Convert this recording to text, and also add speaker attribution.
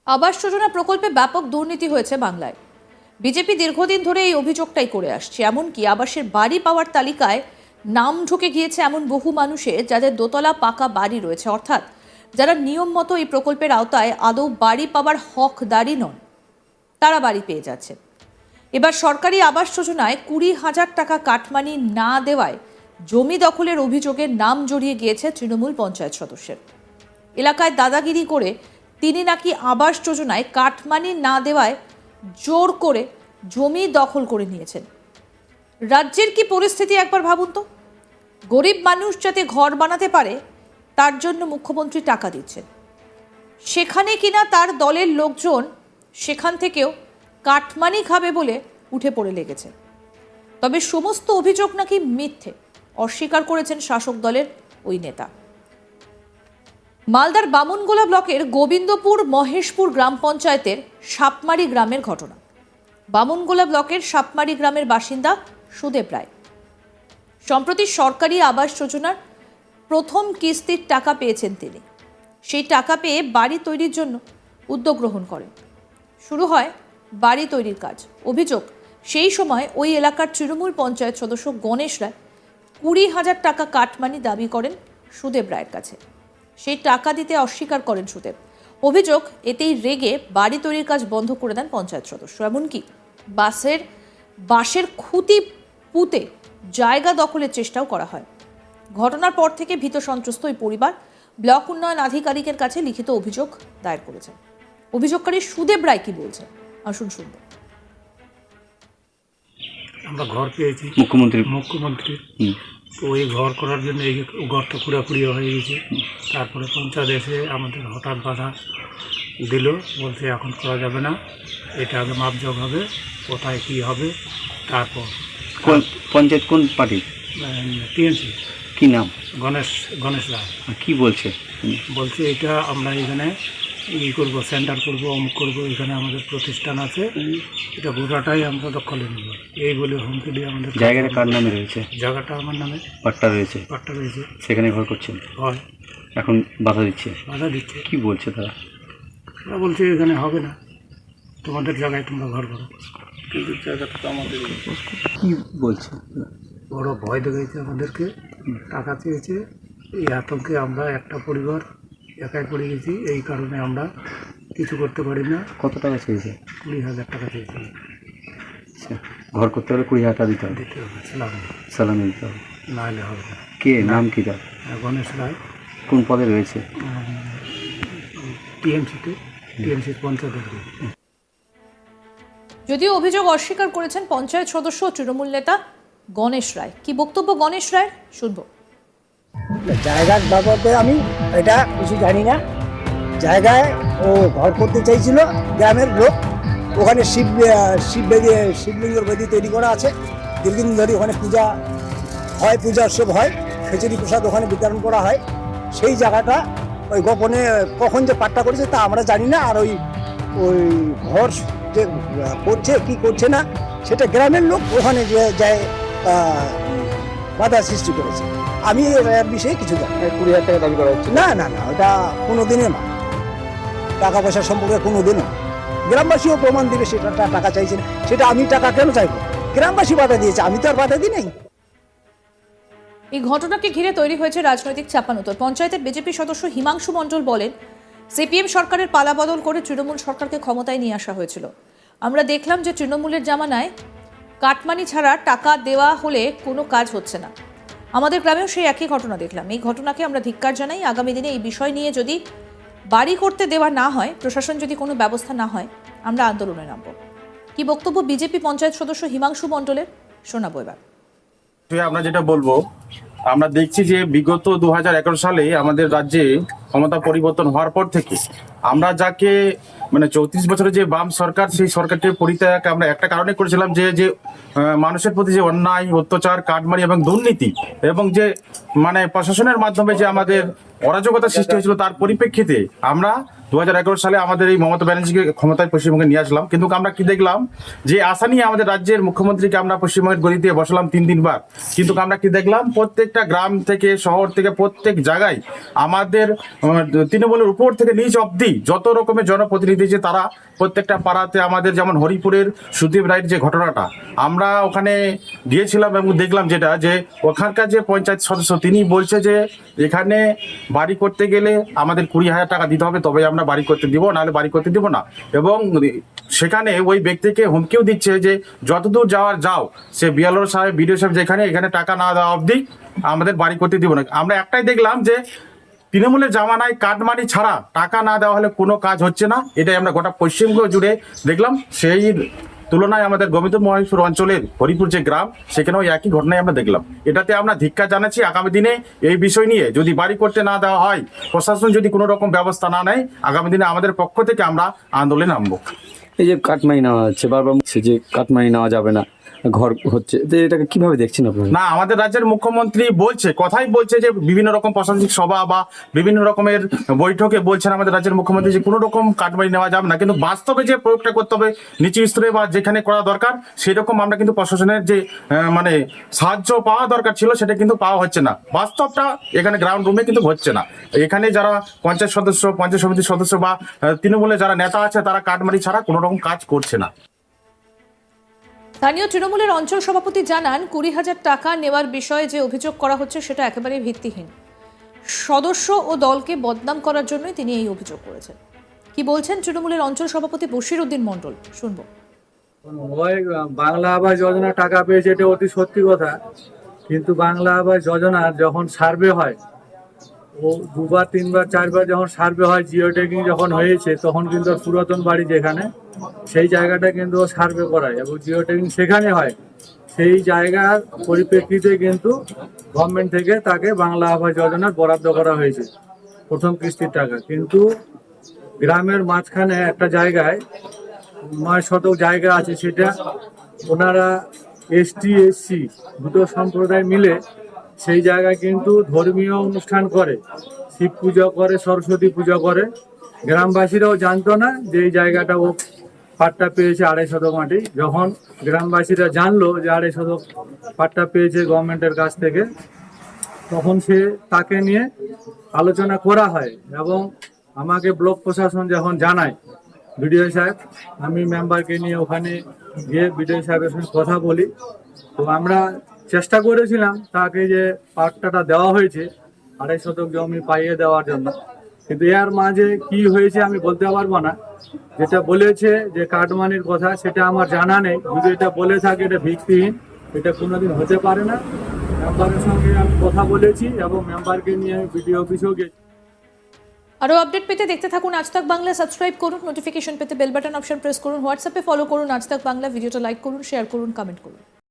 Speaker 1: আবাস যোজনা প্রকল্পে ব্যাপক দুর্নীতি হয়েছে বাংলায়। বিজেপি দীর্ঘদিন ধরে এই অভিযোগটাই করে আসছে। এমনকি আবাসের বাড়ি পাওয়ার তালিকায় নাম ঢুকে গিয়েছে এমন বহু মানুষের যাদের দোতলা পাকা বাড়ি রয়েছে, অর্থাৎ যারা নিয়ম মতো এই প্রকল্পের আওতায় আদৌ বাড়ি পাওয়ার হকদারই নন, তারা বাড়ি পেয়ে যাচ্ছে। এবার সরকারি আবাস যোজনায় 20,000 টাকা কাটমানি না দেওয়ায় জমি দখলের অভিযোগে নাম জড়িয়ে গিয়েছে তৃণমূল পঞ্চায়েত সদস্যের। এলাকায় দাদাগিরি করে তিনি নাকি আবাস যোজনায় কাটমানি না দেওয়ায় জোর করে জমি দখল করে নিয়েছেন। রাজ্যের কি পরিস্থিতি একবার ভাবুন তো। গরিব মানুষ যাতে ঘর বানাতে পারে তার জন্য মুখ্যমন্ত্রী টাকা দিচ্ছেন, সেখানে কিনা তার দলের লোকজন সেখান থেকেও কাটমানি খাবে বলে উঠে পড়ে লেগেছে। তবে সমস্ত অভিযোগ নাকি মিথ্যে, অস্বীকার করেছেন শাসক দলের ওই নেতা। মালদার বামুনগোলা ব্লকের গোবিন্দপুর মহেশপুর গ্রাম পঞ্চায়েতের সাপমারি গ্রামের ঘটনা। বামুনগোলা ব্লকের সাপমারি গ্রামের বাসিন্দা সুদেব রায় সম্প্রতি সরকারি আবাস যোজনার প্রথম কিস্তির টাকা পেয়েছেন তিনি। সেই টাকা পেয়ে বাড়ি তৈরির জন্য উদ্যোগ গ্রহণ করেন। শুরু হয় বাড়ি তৈরির কাজ। অভিযোগ, সেই সময় ওই এলাকার তৃণমূল পঞ্চায়েত সদস্য গণেশ রায় 20,000 টাকা কাটমানি দাবি করেন সুদেব রায়ের কাছে। সেই টাকা দিতে অস্বীকার করেন সুদেব। অভিযোগ, এতেই রেগে বাড়ি তৈরির কাজ বন্ধ করে দেন পঞ্চায়েত সদস্য। এমনকি বাঁশের খুঁটি পুঁতে জায়গা দখলের চেষ্টাও করা হয়। ঘটনার পর থেকে ভীত সন্ত্রস্ত ওই পরিবার ব্লক উন্নয়ন আধিকারিকের কাছে লিখিত অভিযোগ দায়ের করেছেন। অভিযোগকারী সুদেব রায় কি বলছেন আসুন শুনব।
Speaker 2: আমরা ঘর পেয়েছি মুখ্যমন্ত্রী তো ওই ঘর করার জন্য এই গর্ত খুঁড়াখুড়ি হয়ে গেছে। তারপরে পঞ্চায়েত এসে আমাদের হঠাৎ বাধা দিল, বলছে এখন করা যাবে না, এটা আগে মাপজোক হবে, কোথায় কী হবে। তারপর
Speaker 3: কোন পঞ্চায়েত, কোন পার্টি?
Speaker 2: টিএমসি।
Speaker 3: কি নাম?
Speaker 2: গণেশ রায়।
Speaker 3: কি বলছে?
Speaker 2: বলছে এটা আমরা এখানে করবো, সেন্টার করবো, অমুক করবো, এখানে আমাদের প্রতিষ্ঠান আছে, এটা গোটাটাই আমরা দখলে নেব, এই বলে হুমকি দিয়ে আমাদের।
Speaker 3: জায়গাটা কার নামে রয়েছে?
Speaker 2: জায়গাটা আমার নামে,
Speaker 3: পাট্টা রয়েছে। সেখানে ঘর করছেন?
Speaker 2: হয়।
Speaker 3: এখন বাধা দিচ্ছে? কি বলছে তারা?
Speaker 2: তারা বলছে এখানে হবে না, তোমাদের জায়গায় তোমরা ঘর করো, কিন্তু জায়গাটা তো আমাদের।
Speaker 3: কি বলছে?
Speaker 2: বড় ভয় দেখাইছে আমাদেরকে, টাকা চেয়েছে। এই আতঙ্কে আমরা একটা পরিবার একাই পড়ে গেছি, এই কারণে আমরা কিছু করতে পারি না।
Speaker 3: কত টাকা চেয়েছে?
Speaker 2: 20,000 টাকা চেয়েছি।
Speaker 3: আচ্ছা, ঘর করতে হলে 20,000 টাকা দিতে হবে। সালামি দিতে হবে,
Speaker 2: না হলে হবে না।
Speaker 3: কে নাম কি তার?
Speaker 2: গণেশ রায়।
Speaker 3: কোন পদে রয়েছে?
Speaker 2: টিএমসির পঞ্চায়েত।
Speaker 1: যদিও অভিযোগ অস্বীকার করেছেন পঞ্চায়েত সদস্য ও তৃণমূল নেতা গণেশ রায়। কি বক্তব্য গণেশ রায় শুনবো।
Speaker 4: জায়গার ব্যাপারে আমি এটা কিছু জানি না। জায়গায় ও ঘর করতে চাইছিল, গ্রামের লোক। ওখানে শিবলিঙ্গের বেদি তৈরি করা আছে, দীর্ঘদিন ধরে ওখানে পূজা হয়, পূজা উৎসব হয়, খিচুড়ি প্রসাদ ওখানে বিতরণ করা হয়। সেই জায়গাটা ওই গোপনে কখন যে পাট্টা করেছে তা আমরা জানি না। আর ওই ঘর যে করছে কি করছে না সেটা গ্রামের লোক ওখানে যায় বাধা সৃষ্টি করেছে। আমি এর বিষয়ে কিছু জানি।
Speaker 3: 20,000 টাকা দাবি করা হচ্ছে?
Speaker 4: না, ওটা কোনোদিনও না, টাকা পয়সা সম্পর্কে কোনোদিনও। গ্রামবাসীও প্রমাণ দিবে সেটা টাকা চাইছে না। সেটা আমি টাকা কেন চাইবো? গ্রামবাসী বাধা দিয়েছে, আমি তো আর বাধা দিই নাই।
Speaker 1: এই ঘটনাকে ঘিরে তৈরি হয়েছে রাজনৈতিক চাপানোতর। পঞ্চায়েতের বিজেপি সদস্য হিমাংশু মণ্ডল বলেন, সিপিএম সরকারের পালাবদল করে তৃণমূল সরকারকে ক্ষমতায় নিয়ে আসা হয়েছিল। আমরা দেখলাম যে তৃণমূলের জামানায় কাটমানি ছাড়া টাকা দেওয়া হলে কোনো কাজ হচ্ছে না। আমাদের গ্রামেও সেই একই ঘটনা দেখলাম। এই ঘটনাকে আমরা ধিক্কার জানাই। আগামী দিনে এই বিষয় নিয়ে যদি বাড়ি করতে দেওয়া না হয়, প্রশাসন যদি কোনো ব্যবস্থা না হয়, আমরা আন্দোলনে নামব। কি বক্তব্য বিজেপি পঞ্চায়েত সদস্য হিমাংশু মণ্ডলের, শোনাবো এবার।
Speaker 5: আমরা যেটা বলবো, আমরা দেখছি যে বিগত 2011 সালে আমাদের রাজ্যে ক্ষমতা পরিবর্তন হওয়ার পর থেকে আমরা যাকে 34 বছরের যে বাম সরকার, সেই সরকারকে পরিত্যাগ আমরা একটা কারণে করেছিলাম, যে মানুষের প্রতি যে অন্যায়, অত্যাচার, কাটমারি এবং দুর্নীতি এবং যে প্রশাসনের মাধ্যমে যে আমাদের অরাজকতা সৃষ্টি হয়েছিল, তার পরিপ্রেক্ষিতে আমরা 2011 সালে আমাদের এই মমতা ব্যানার্জিকে ক্ষমতায় পশ্চিমবঙ্গে নিয়ে আসলাম, কিন্তু আমরা কি দেখলাম যে আশা নিয়ে আমাদের রাজ্যের মুখ্যমন্ত্রীকে আমরা পশ্চিমবঙ্গের গদিতে বসালাম 3 বার, কিন্তু আমরা কি দেখলাম প্রত্যেকটা গ্রাম থেকে শহর থেকে প্রত্যেক জায়গায় আমাদের তৃণমূলের উপর থেকে নিচ অবধি যত রকমের জনপ্রতিনিধি যে তারা প্রত্যেকটা পাড়াতে আমাদের, যেমন হরিপুরের সুদীপ রায়ের যে ঘটনাটা আমরা ওখানে গিয়েছিলাম এবং দেখলাম যেটা যে ওখানকার যে পঞ্চায়েত সদস্য তিনি বলছে যে এখানে বাড়ি করতে গেলে আমাদের 20,000 টাকা দিতে হবে, তবে আমরা বাড়ি করতে দিব, নাহলে বাড়ি করতে দিব না। এবং সেখানে ওই ব্যক্তিকে হুমকিও দিচ্ছে যে যতদূর যাওয়ার যাও, সে বিএলও সাহেব বিডিও সাহেব যেখানে, এখানে টাকা না দেওয়া অবধি আমাদের বাড়ি করতে দিব না। আমরা একটাই দেখলাম যে তৃণমূলের জামানায় কাটমানি ছাড়া টাকা না দেওয়া হলে কোনো কাজ হচ্ছে না, এটাই আমরা গোটা পশ্চিমবঙ্গ জুড়ে দেখলাম। সেই তুলনায় আমাদের গোবিন্দ মহেশপুর অঞ্চলের হরিপুর যে গ্রাম, সেখানেও একই ঘটনায় আমরা দেখলাম। এটাতে আমরা ধিক্কার জানাচ্ছি। আগামী দিনে এই বিষয় নিয়ে যদি বাড়ি করতে না দেওয়া হয়, প্রশাসন যদি কোনো রকম ব্যবস্থা না নেয়, আগামী দিনে আমাদের পক্ষ থেকে আমরা আন্দোলনে নামবো।
Speaker 3: এই যে কাটমানি নেওয়া হচ্ছে, বারবার বলছে যে কাটমানি নেওয়া যাবে না, ঘর হচ্ছে, তো এটাকে কিভাবে দেখছেন আপনারা?
Speaker 5: না, আমাদের রাজ্যের মুখ্যমন্ত্রী কথাই বলছে যে বিভিন্ন রকম প্রশাসনিক সভা বা বিভিন্ন রকমের বৈঠকে বলছেন আমাদের রাজ্যের মুখ্যমন্ত্রী যে কোনো রকম কাটমানি নেওয়া যাবে না, কিন্তু বাস্তবে যে প্রয়োগটা করতে হবে নিচু স্তরে বা যেখানে করা দরকার, সেরকম আমরা কিন্তু প্রশাসনের যে মানে সাহায্য পাওয়া দরকার ছিল, সেটা কিন্তু পাওয়া হচ্ছে না। বাস্তবটা এখানে গ্রাউন্ড রুমে কিন্তু হচ্ছে না। এখানে যারা পঞ্চায়েত সদস্য, পঞ্চায়েত সমিতির সদস্য বা তৃণমূলের যারা নেতা আছে, তারা কাটমানি ছাড়া কোনো রকম কাজ করছে না।
Speaker 1: স্থানীয় তৃণমূলের অঞ্চল সভাপতি জানান 20,000 টাকা নেওয়ার বিষয়ে যে অভিযোগ করা হচ্ছে সেটা একেবারেই ভিত্তিহীন। সদস্য ও দলকে বদনাম করার জন্যই তিনি এই অভিযোগ করেছেন। কি বলছেন তৃণমূলের অঞ্চল সভাপতি বশির উদ্দিন মণ্ডল, শুনবো।
Speaker 6: ওই বাংলা আবাস যোজনা টাকা পেয়েছে, এটা অতি সত্যি কথা, কিন্তু বাংলা আবাস যোজনার যখন সার্ভে হয়, ও 2বার 3বার 4বার যখন সার্ভে হয়, জিও ট্যাগিং যখন হয়েছে, তখন কিন্তু ওর পুরাতন বাড়ি যেখানে, সেই জায়গাটা কিন্তু ও সার্ভে করায় এবং জিও ট্যাগিং সেখানে হয়। সেই জায়গার পরিপ্রেক্ষিতে কিন্তু গভর্নমেন্ট থেকে তাকে বাংলা আবাস যোজনার বরাদ্দ করা হয়েছে প্রথম কিস্তির টাকা। কিন্তু গ্রামের মাঝখানে একটা জায়গায় 9 শতক জায়গা আছে, সেটা ওনারা এসটি এসসি দুটো সম্প্রদায় মিলে সেই জায়গায় কিন্তু ধর্মীয় অনুষ্ঠান করে, শিব পূজা করে, সরস্বতী পূজা করে। গ্রামবাসীরাও জানতো না যে এই জায়গাটা ও পাট্টা পেয়েছে 2.5 শতক মাটি। যখন গ্রামবাসীরা জানলো যে 2.5 শতক পাট্টা পেয়েছে গভর্নমেন্টের কাছ থেকে, তখন তাকে নিয়ে আলোচনা করা হয় এবং আমাকে ব্লক প্রশাসন যখন জানায় বিডিও সাহেব, আমি মেম্বারকে নিয়ে ওখানে গিয়ে বিডিও সাহেবের সঙ্গে কথা বলি। তো আমরা চেষ্টা করেছিলাম তাকে যে পাট্টাটা দেওয়া হয়েছে 2.5 শতক জমি পাইয়ে দেওয়ার জন্য, কিন্তু এর মাঝে কি হয়েছে আমি বলতে পারবো না। যেটা বলেছে যে কাটমানির কথা, সেটা আমার জানা নেই। যদি এটা বলে থাকে এটা ভিত্তিহীন, এটা কোনোদিন হতে পারে না। মেম্বারের সঙ্গে আমি কথা বলেছি এবং মেম্বারকে নিয়ে আমি বিডিও অফিসেও গেছি।
Speaker 1: আরো আপডেট পেতে দেখতে থাকুন আজ তাক বাংলা, সাবস্ক্রাইব করুন, নোটিফিকেশন পেতে বেল বাটন অপশন প্রেস করুন, হোয়াটসঅ্যাপে ফলো করুন আজ তাক বাংলা, ভিডিওটা লাইক করুন, শেয়ার করুন, কমেন্ট করুন।